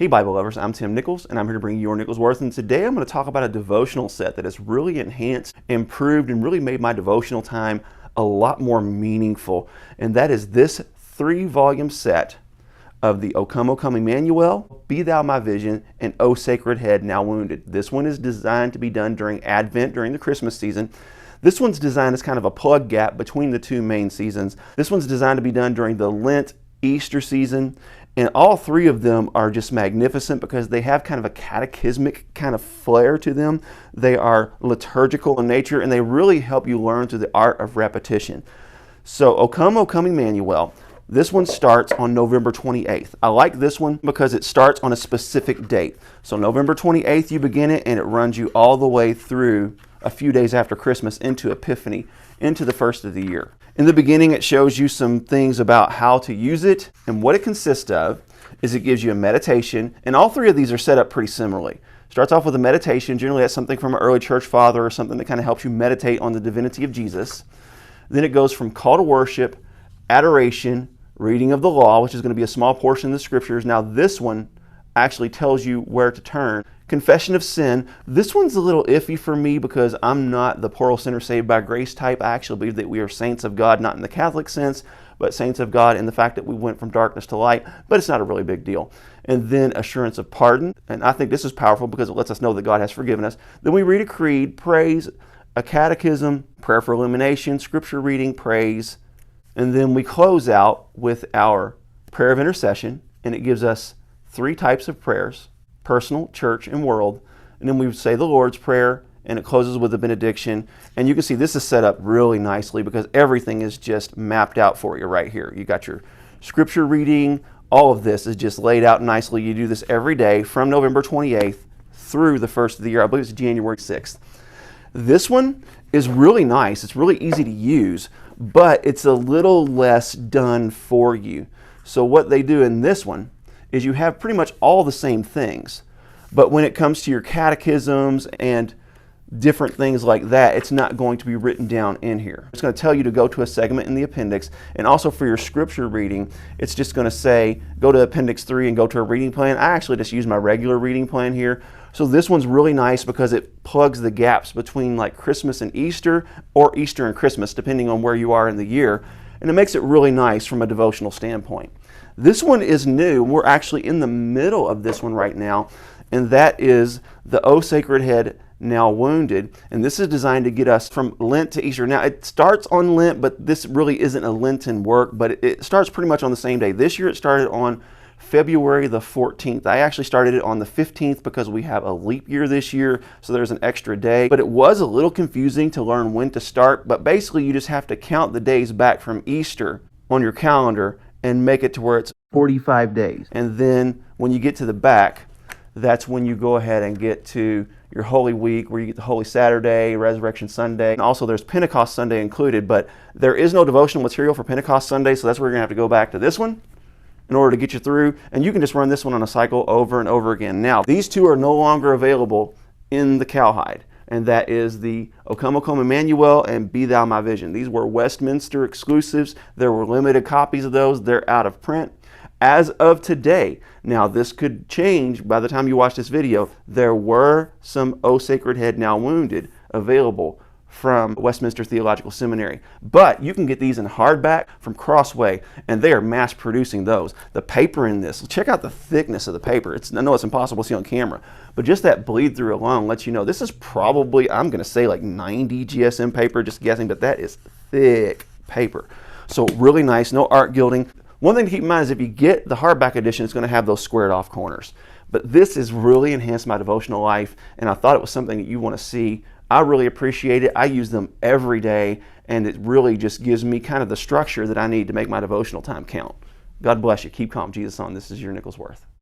Hey Bible lovers, I'm Tim Nichols and I'm here to bring you your Nichols Worth, and today I'm going to talk about a devotional set that has really enhanced, improved, and really made my devotional time a lot more meaningful. And that is this 3-volume set of the O Come, O Come, Emmanuel, Be Thou My Vision, and O Sacred Head Now Wounded. This one is designed to be done during Advent, during the Christmas season. This one's designed as kind of a plug gap between the two main seasons. This one's designed to be done during the Lent, Easter season. And all three of them are just magnificent because they have kind of a catechismic kind of flair to them. They are liturgical in nature and they really help you learn through the art of repetition. So, O Come, Emmanuel. This one starts on November 28th. I like this one because it starts on a specific date. So November 28th you begin it and it runs you all the way through a few days after Christmas into Epiphany, into the first of the year. In the beginning, it shows you some things about how to use it, and what it consists of is it gives you a meditation, and all three of these are set up pretty similarly. Starts off with a meditation. Generally that's something from an early church father or something that kind of helps you meditate on the divinity of Jesus. Then it goes from call to worship, adoration, reading of the law, which is going to be a small portion of the scriptures. Now this one actually tells you where to turn. Confession of sin. This one's a little iffy for me because I'm not the poor old sinner saved by grace type. I actually believe that we are saints of God, not in the Catholic sense, but saints of God in the fact that we went from darkness to light, but it's not a really big deal. And then assurance of pardon. And I think this is powerful because it lets us know that God has forgiven us. Then we read a creed, praise, a catechism, prayer for illumination, scripture reading, praise. And then we close out with our prayer of intercession, and it gives us 3 types of prayers: personal, church, and world. And then we say the Lord's Prayer, and it closes with a benediction. And you can see this is set up really nicely because everything is just mapped out for you right here. You got your scripture reading. All of this is just laid out nicely. You do this every day from November 28th through the first of the year. I believe it's January 6th. This one is really nice. It's really easy to use, but it's a little less done for you. So what they do in this one is you have pretty much all the same things, but when it comes to your catechisms and different things like that, it's not going to be written down in here. It's going to tell you to go to a segment in the appendix, and also for your scripture reading, it's just going to say go to appendix 3 and go to a reading plan. I actually just use my regular reading plan here. So this one's really nice because it plugs the gaps between like Christmas and Easter, or Easter and Christmas, depending on where you are in the year, and it makes it really nice from a devotional standpoint. This one is new. We're actually in the middle of this one right now, and that is the O Sacred Head Now Wounded. And this is designed to get us from Lent to Easter. Now, it starts on Lent, but this really isn't a Lenten work, but it starts pretty much on the same day. This year it started on February the 14th. I actually started it on the 15th because we have a leap year this year, so there's an extra day. But it was a little confusing to learn when to start, but basically you just have to count the days back from Easter on your calendar and make it to where it's 45 days. And then when you get to the back, that's when you go ahead and get to your Holy Week, where you get the Holy Saturday, Resurrection Sunday, and also there's Pentecost Sunday included, but there is no devotional material for Pentecost Sunday, so that's where you're gonna have to go back to this one in order to get you through, and you can just run this one on a cycle over and over again. Now, these two are no longer available in the cowhide, and that is the O Come, Emmanuel and Be Thou My Vision. These were Westminster exclusives. There were limited copies of those. They're out of print as of today. Now, this could change by the time you watch this video. There were some O Sacred Head Now Wounded available from Westminster Theological Seminary, but you can get these in hardback from Crossway, and they are mass producing those. The paper in this, check out the thickness of the paper. I know it's impossible to see on camera, but just that bleed through alone lets you know this is probably, I'm going to say like 90 GSM paper, just guessing, but that is thick paper. So really nice, no art gilding. One thing to keep in mind is if you get the hardback edition, it's going to have those squared off corners. But this has really enhanced my devotional life, and I thought it was something that you want to see. I really appreciate it. I use them every day, and it really just gives me kind of the structure that I need to make my devotional time count. God bless you. Keep calm. Jesus on. This is your Nichols Worth.